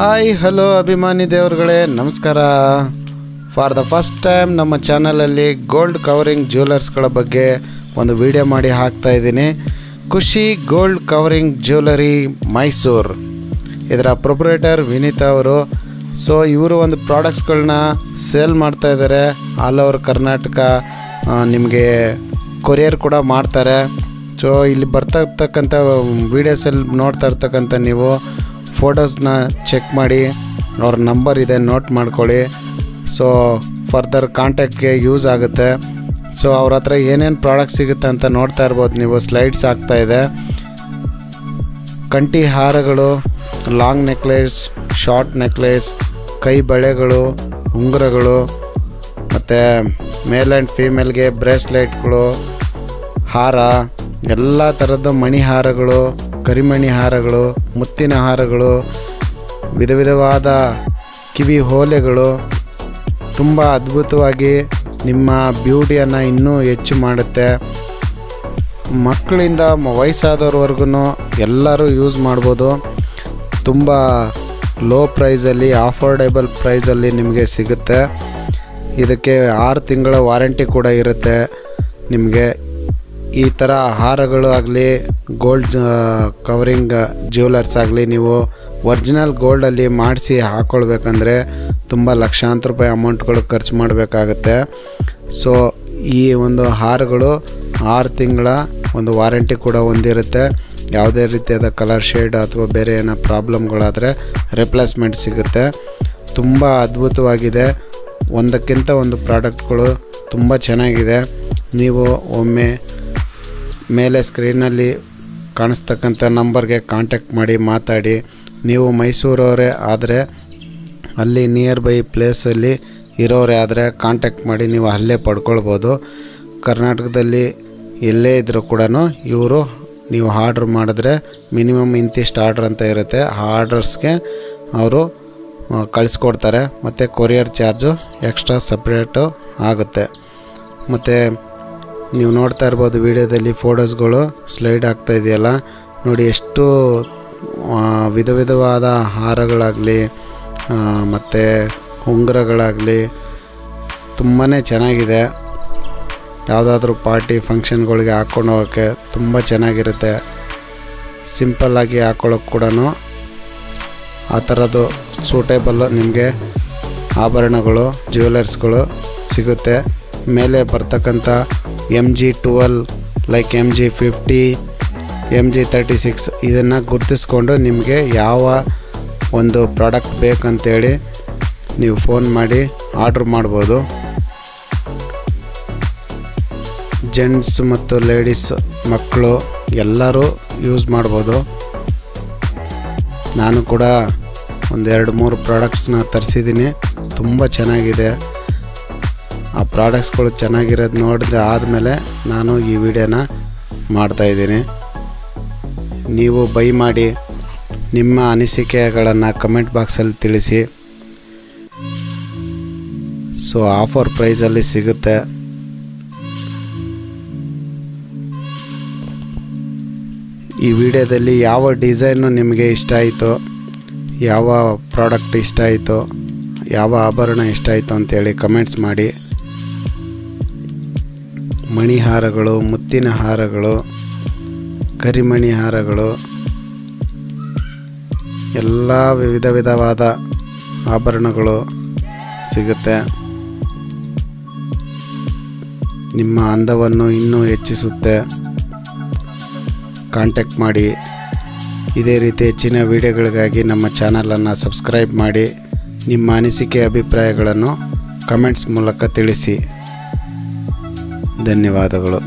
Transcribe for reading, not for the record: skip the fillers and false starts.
Hi hello ಅಭಿಮಾನಿ ದೇವರುಗಳೇ ನಮಸ್ಕಾರ. For the first time ನಮ್ಮ ಚಾನಲಲ್ಲಿ ಗೋಲ್ಡ್ ಕವರಿಂಗ್ ಜ್ಯುವೆಲರ್ಸ್ಗಳ ಬಗ್ಗೆ ಒಂದು ವಿಡಿಯೋ ಮಾಡಿ ಹಾಕ್ತಾ ಇದ್ದೀನಿ. ಖುಷಿ ಗೋಲ್ಡ್ ಕವರಿಂಗ್ ಜ್ಯುವೆಲರಿ ಮೈಸೂರು, ಇದರ ಪ್ರೊಪ್ರೈಟರ್ ವಿನೀತಾ ಅವರು. ಸೊ ಇವರು ಒಂದು ಪ್ರಾಡಕ್ಟ್ಸ್ಗಳನ್ನ ಸೇಲ್ ಮಾಡ್ತಾ ಇದ್ದಾರೆ ಆಲ್ ಓವರ್ ಕರ್ನಾಟಕ. ನಿಮಗೆ ಕೊರಿಯರ್ ಕೂಡ ಮಾಡ್ತಾರೆ. ಸೊ ಇಲ್ಲಿ ಬರ್ತಾ ಇರ್ತಕ್ಕಂಥ ವೀಡಿಯೋಸಲ್ಲಿ ನೋಡ್ತಾ ಇರ್ತಕ್ಕಂಥ ನೀವು ಫೋಟೋಸ್ನ ಚೆಕ್ ಮಾಡಿ, ಅವ್ರ ನಂಬರ್ ಇದೆ ನೋಟ್ ಮಾಡ್ಕೊಳ್ಳಿ. ಸೊ ಫರ್ದರ್ ಕಾಂಟ್ಯಾಕ್ಟ್ಗೆ ಯೂಸ್ ಆಗುತ್ತೆ. ಸೊ ಅವ್ರ ಹತ್ರ ಏನೇನು ಪ್ರಾಡಕ್ಟ್ ಸಿಗುತ್ತೆ ಅಂತ ನೋಡ್ತಾ ಇರ್ಬೋದು ನೀವು. ಸ್ಲೈಡ್ಸ್ ಆಗ್ತಾಯಿದೆ. ಕಂಠಿ ಹಾರಗಳು, ಲಾಂಗ್ ನೆಕ್ಲೇಸ್, ಶಾರ್ಟ್ ನೆಕ್ಲೇಸ್, ಕೈ ಬಳೆಗಳು, ಉಂಗುರಗಳು, ಮತ್ತು ಮೇಲ್ ಆ್ಯಂಡ್ ಫೀಮೇಲ್ಗೆ ಬ್ರೇಸ್ಲೆಟ್ಗಳು, ಹಾರ, ಎಲ್ಲ ಥರದ ಮಣಿ ಹಾರಗಳು, ಕರಿಮಣಿ ಹಾರಗಳು, ಮುತ್ತಿನ ಹಾರಗಳು, ವಿಧ ವಿಧವಾದ ಕಿವಿ ಓಲೆಗಳು, ತುಂಬ ಅದ್ಭುತವಾಗಿ ನಿಮ್ಮ ಬ್ಯೂಟಿಯನ್ನು ಇನ್ನೂ ಹೆಚ್ಚು ಮಾಡುತ್ತೆ. ಮಕ್ಕಳಿಂದ ವಯಸ್ಸಾದವ್ರವರೆಗೂ ಎಲ್ಲರೂ ಯೂಸ್ ಮಾಡ್ಬೋದು. ತುಂಬ ಲೋ ಪ್ರೈಸಲ್ಲಿ, ಅಫೋರ್ಡೆಬಲ್ ಪ್ರೈಸಲ್ಲಿ ನಿಮಗೆ ಸಿಗುತ್ತೆ. ಇದಕ್ಕೆ 6 ತಿಂಗಳ ವಾರಂಟಿ ಕೂಡ ಇರುತ್ತೆ. ನಿಮಗೆ ಈ ಥರ ಹಾರಗಳು ಆಗಲಿ, ಗೋಲ್ಡ್ ಕವರಿಂಗ್ ಜ್ಯುವೆಲರ್ಸ್ ಆಗಲಿ, ನೀವು ಒರಿಜಿನಲ್ ಗೋಲ್ಡಲ್ಲಿ ಮಾಡಿಸಿ ಹಾಕ್ಕೊಳ್ಬೇಕಂದ್ರೆ ತುಂಬ ಲಕ್ಷಾಂತರ ರೂಪಾಯಿ ಅಮೌಂಟ್ಗಳು ಖರ್ಚು ಮಾಡಬೇಕಾಗತ್ತೆ. ಸೊ ಈ ಒಂದು ಹಾರಗಳು 6 ತಿಂಗಳ ಒಂದು ವಾರಂಟಿ ಕೂಡ ಹೊಂದಿರುತ್ತೆ. ಯಾವುದೇ ರೀತಿಯಾದ ಕಲರ್ ಶೇಡ್ ಅಥವಾ ಬೇರೆ ಏನೋ ಪ್ರಾಬ್ಲಮ್ಗಳಾದರೆ ರಿಪ್ಲೇಸ್ಮೆಂಟ್ ಸಿಗುತ್ತೆ. ತುಂಬ ಅದ್ಭುತವಾಗಿದೆ. ಒಂದಕ್ಕಿಂತ ಒಂದು ಪ್ರಾಡಕ್ಟ್ಗಳು ತುಂಬ ಚೆನ್ನಾಗಿದೆ. ನೀವು ಒಮ್ಮೆ ಮೇಲೆ ಸ್ಕ್ರೀನಲ್ಲಿ ಕಾಣಿಸ್ತಕ್ಕಂಥ ನಂಬರ್ಗೆ ಕಾಂಟ್ಯಾಕ್ಟ್ ಮಾಡಿ ಮಾತಾಡಿ. ನೀವು ಮೈಸೂರವರೇ ಆದರೆ, ಅಲ್ಲಿ ನಿಯರ್ ಬೈ ಪ್ಲೇಸಲ್ಲಿ ಇರೋರೇ ಆದರೆ ಕಾಂಟ್ಯಾಕ್ಟ್ ಮಾಡಿ ನೀವು ಅಲ್ಲೇ ಪಡ್ಕೊಳ್ಬೋದು. ಕರ್ನಾಟಕದಲ್ಲಿ ಎಲ್ಲೇ ಇದ್ದರೂ ಕೂಡ ಇವರು ನೀವು ಆರ್ಡ್ರ್ ಮಾಡಿದ್ರೆ ಮಿನಿಮಮ್ ಇಂತಿಷ್ಟು ಆರ್ಡ್ರ್ ಅಂತ ಇರುತ್ತೆ. ಆ ಆರ್ಡರ್ಸ್ಗೆ ಅವರು ಕಳಿಸ್ಕೊಡ್ತಾರೆ. ಮತ್ತು ಕೊರಿಯರ್ ಚಾರ್ಜು ಎಕ್ಸ್ಟ್ರಾ ಸಪ್ರೇಟು ಆಗುತ್ತೆ. ಮತ್ತು ನೀವು ನೋಡ್ತಾ ಇರ್ಬೋದು ವಿಡಿಯೋದಲ್ಲಿ ಫೋಟೋಸ್ಗಳು ಸ್ಲೈಡ್ ಆಗ್ತಾ ಇದೆಯಲ್ಲ ನೋಡಿ. ಎಷ್ಟು ವಿಧ ವಿಧವಾದ ಹಾರಗಳಾಗಲಿ ಮತ್ತು ಉಂಗುರಗಳಾಗಲಿ ತುಂಬಾ ಚೆನ್ನಾಗಿದೆ. ಯಾವುದಾದ್ರೂ ಪಾರ್ಟಿ ಫಂಕ್ಷನ್ಗಳಿಗೆ ಹಾಕ್ಕೊಂಡು ಹೋಗೋಕ್ಕೆ ತುಂಬ ಚೆನ್ನಾಗಿರುತ್ತೆ. ಸಿಂಪಲ್ಲಾಗಿ ಹಾಕ್ಕೊಳ್ಳೋಕೆ ಕೂಡ ಆ ಥರದ್ದು ಸೂಟೇಬಲ್ಲು ನಿಮಗೆ ಆಭರಣಗಳು, ಜ್ಯುವೆಲರ್ಸ್ಗಳು ಸಿಗುತ್ತೆ. ಮೇಲೆ ಬರ್ತಕ್ಕಂಥ MG12 ಲೈಕ್ MG50, MG36 ಇದನ್ನು ಗುರುತಿಸ್ಕೊಂಡು ನಿಮಗೆ ಯಾವ ಒಂದು ಪ್ರಾಡಕ್ಟ್ ಬೇಕಂತೇಳಿ ನೀವು ಫೋನ್ ಮಾಡಿ ಆರ್ಡ್ರ್ ಮಾಡ್ಬೋದು. ಜೆಂಟ್ಸ್ ಮತ್ತು ಲೇಡೀಸ್, ಮಕ್ಕಳು ಎಲ್ಲರೂ ಯೂಸ್ ಮಾಡ್ಬೋದು. ನಾನು ಕೂಡ ಒಂದು 2-3 ಪ್ರಾಡಕ್ಟ್ಸ್ನ ತರಿಸಿದ್ದೀನಿ. ತುಂಬ ಚೆನ್ನಾಗಿದೆ. ಆ ಪ್ರಾಡಕ್ಟ್ಸ್ಗಳು ಚೆನ್ನಾಗಿರೋದು ನೋಡಿದ ಆದಮೇಲೆ ನಾನು ಈ ವಿಡಿಯೋನ ಮಾಡ್ತಾಯಿದ್ದೀನಿ. ನೀವು ಬೈ ಮಾಡಿ ನಿಮ್ಮ ಅನಿಸಿಕೆಗಳನ್ನು ಕಮೆಂಟ್ ಬಾಕ್ಸಲ್ಲಿ ತಿಳಿಸಿ. ಸೊ ಆಫರ್ ಪ್ರೈಸಲ್ಲಿ ಸಿಗುತ್ತೆ. ಈ ವಿಡಿಯೋದಲ್ಲಿ ಯಾವ ಡಿಸೈನು ನಿಮಗೆ ಇಷ್ಟ ಆಯಿತೋ, ಯಾವ ಪ್ರಾಡಕ್ಟ್ ಇಷ್ಟ ಆಯಿತೋ, ಯಾವ ಆಭರಣ ಇಷ್ಟ ಆಯಿತು ಅಂತೇಳಿ ಕಮೆಂಟ್ಸ್ ಮಾಡಿ. ಮಣಿ ಹಾರಗಳು, ಮುತ್ತಿನ ಹಾರಗಳು, ಕರಿಮಣಿ ಹಾರಗಳು, ಎಲ್ಲ ವಿಧ ವಿಧವಾದ ಆಭರಣಗಳು ಸಿಗುತ್ತೆ. ನಿಮ್ಮ ಅಂದವನ್ನು ಇನ್ನೂ ಹೆಚ್ಚಿಸುತ್ತೆ. ಕಾಂಟ್ಯಾಕ್ಟ್ ಮಾಡಿ. ಇದೇ ರೀತಿ ಹೆಚ್ಚಿನ ವಿಡಿಯೋಗಳಿಗಾಗಿ ನಮ್ಮ ಚಾನಲನ್ನು ಸಬ್ಸ್ಕ್ರೈಬ್ ಮಾಡಿ. ನಿಮ್ಮ ಅನಿಸಿಕೆ ಅಭಿಪ್ರಾಯಗಳನ್ನು ಕಮೆಂಟ್ಸ್ ಮೂಲಕ ತಿಳಿಸಿ. ಧನ್ಯವಾದಗಳು.